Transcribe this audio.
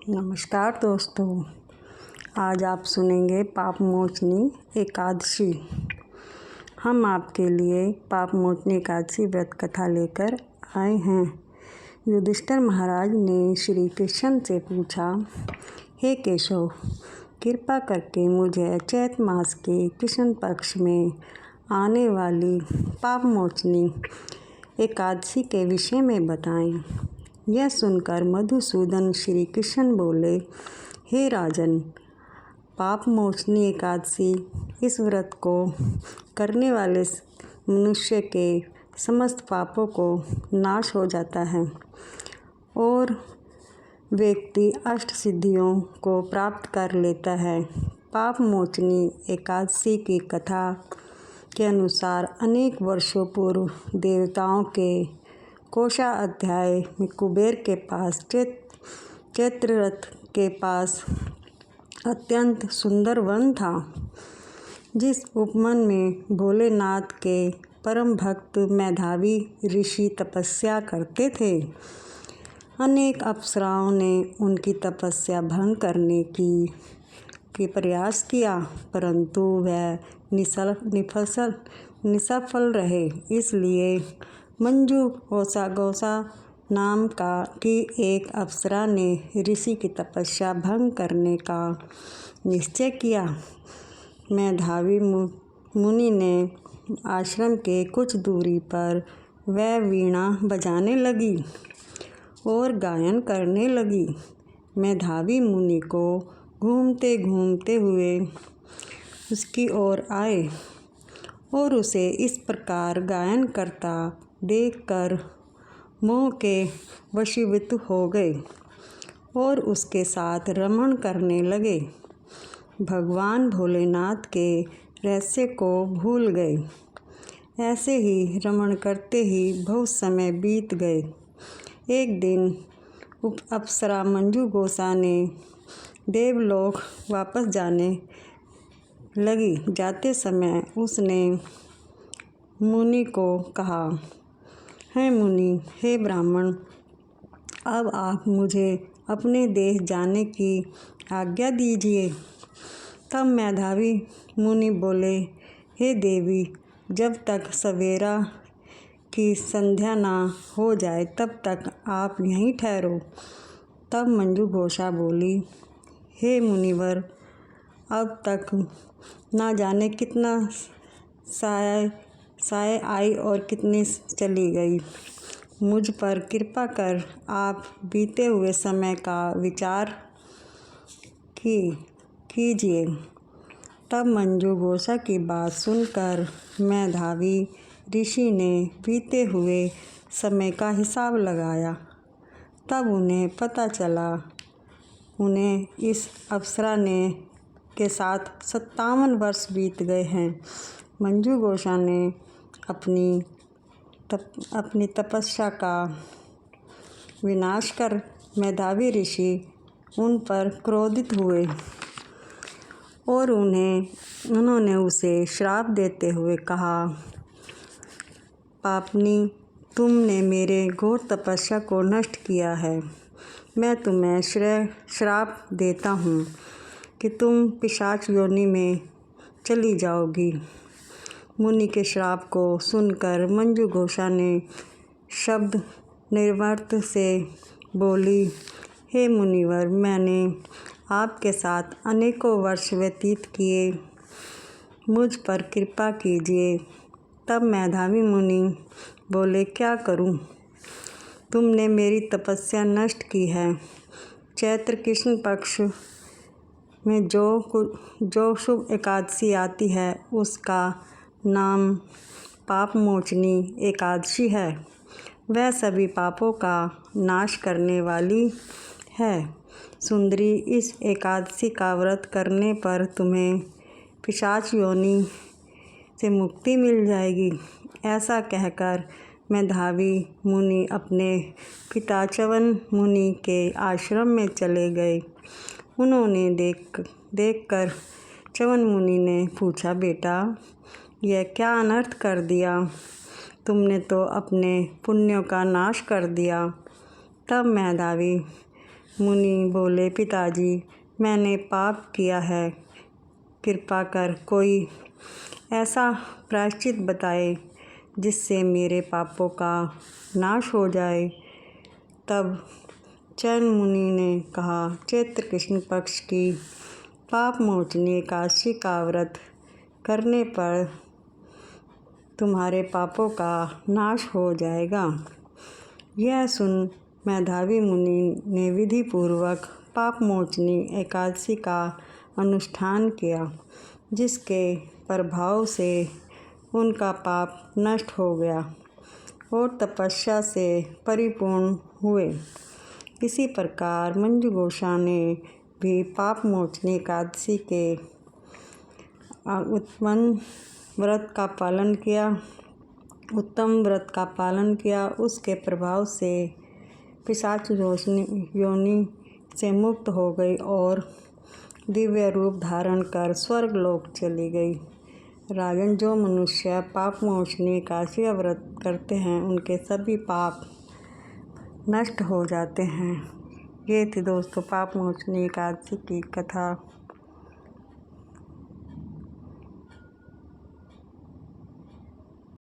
नमस्कार दोस्तों, आज आप सुनेंगे पाप मोचनी एकादशी। हम आपके लिए पाप मोचनी एकादशी व्रत कथा लेकर आए हैं। युधिष्ठिर महाराज ने श्री कृष्ण से पूछा, हे केशव, कृपा करके मुझे चैत मास के कृष्ण पक्ष में आने वाली पाप मोचनी एकादशी के विषय में बताएं। यह सुनकर मधुसूदन श्री कृष्ण बोले, हे राजन, पाप मोचनी एकादशी इस व्रत को करने वाले मनुष्य के समस्त पापों को नाश हो जाता है और व्यक्ति अष्ट सिद्धियों को प्राप्त कर लेता है। पाप मोचनी एकादशी की कथा के अनुसार अनेक वर्षों पूर्व देवताओं के कोशा अध्याय में कुबेर के पास चैत्ररथ के पास अत्यंत सुंदर वन था, जिस उपवन में भोलेनाथ के परम भक्त मेधावी ऋषि तपस्या करते थे। अनेक अप्सराओं ने उनकी तपस्या भंग करने की प्रयास किया, परंतु वह निसफल रहे। इसलिए मंजू गौसा नाम की एक अप्सरा ने ऋषि की तपस्या भंग करने का निश्चय किया। मेधावी मुनि ने आश्रम के कुछ दूरी पर वह वीणा बजाने लगी और गायन करने लगी। मेधावी मुनि को घूमते घूमते हुए उसकी ओर आए और उसे इस प्रकार गायन करता देखकर मोह के वशीभूत हो गए और उसके साथ रमण करने लगे। भगवान भोलेनाथ के रहस्य को भूल गए। ऐसे ही रमण करते ही बहुत समय बीत गए। एक दिन अप्सरा मंजू गोसा ने देवलोक वापस जाने लगी। जाते समय उसने मुनि को कहा, हे मुनि, हे ब्राह्मण, अब आप मुझे अपने देश जाने की आज्ञा दीजिए। तब मेधावी मुनि बोले, हे देवी, जब तक सवेरा की संध्या ना हो जाए तब तक आप यहीं ठहरो। तब मंजू घोषा बोली, हे मुनिवर, अब तक ना जाने कितना साय आई और कितनी चली गई। मुझ पर कृपा कर आप बीते हुए समय का विचार कीजिए। तब मंजू घोषा की बात सुनकर मेधावी ऋषि ने बीते हुए समय का हिसाब लगाया। तब उन्हें पता चला उन्हें इस अप्सरा के साथ 57 वर्ष बीत गए हैं। मंजू घोषा ने अपनी तपस्या का विनाश कर मेधावी ऋषि उन पर क्रोधित हुए और उन्होंने उसे श्राप देते हुए कहा, पापनी, तुमने मेरे घोर तपस्या को नष्ट किया है। मैं तुम्हें श्राप देता हूँ कि तुम पिशाच योनि में चली जाओगी। मुनि के श्राप को सुनकर मंजू घोषा ने शब्द निर्वर्त से बोली, हे मुनिवर, मैंने आपके साथ अनेकों वर्ष व्यतीत किए, मुझ पर कृपा कीजिए। तब मेधावी मुनि बोले, क्या करूं? तुमने मेरी तपस्या नष्ट की है। चैत्र कृष्ण पक्ष में जो शुभ एकादशी आती है उसका नाम पाप मोचनी एकादशी है। वह सभी पापों का नाश करने वाली है। सुंदरी, इस एकादशी का व्रत करने पर तुम्हें पिशाच योनि से मुक्ति मिल जाएगी। ऐसा कहकर मेधावी मुनि अपने पिता च्यवन मुनि के आश्रम में चले गए। उन्होंने देखकर च्यवन मुनि ने पूछा, बेटा, यह क्या अनर्थ कर दिया? तुमने तो अपने पुण्यों का नाश कर दिया। तब मेधावी मुनि बोले, पिताजी, मैंने पाप किया है, कृपा कर कोई ऐसा प्रायश्चित बताए जिससे मेरे पापों का नाश हो जाए। तब चैन मुनि ने कहा, चैत्र कृष्ण पक्ष की पाप मोचनी एकादशी का व्रत करने पर तुम्हारे पापों का नाश हो जाएगा। यह सुन मेधावी मुनि ने विधि पूर्वक पाप मोचनी एकादशी का अनुष्ठान किया, जिसके प्रभाव से उनका पाप नष्ट हो गया और तपस्या से परिपूर्ण हुए। इसी प्रकार मंजू घोषा ने भी पाप मोचनी एकादशी के उत्तम व्रत का पालन किया। उसके प्रभाव से पिशाच योनि से मुक्त हो गई और दिव्य रूप धारण कर स्वर्गलोक चली गई। राजन, जो मनुष्य पाप मोचनी एकादशी का व्रत करते हैं उनके सभी पाप नष्ट हो जाते हैं। ये थी दोस्तों पाप मोचनी एकादशी की कथा।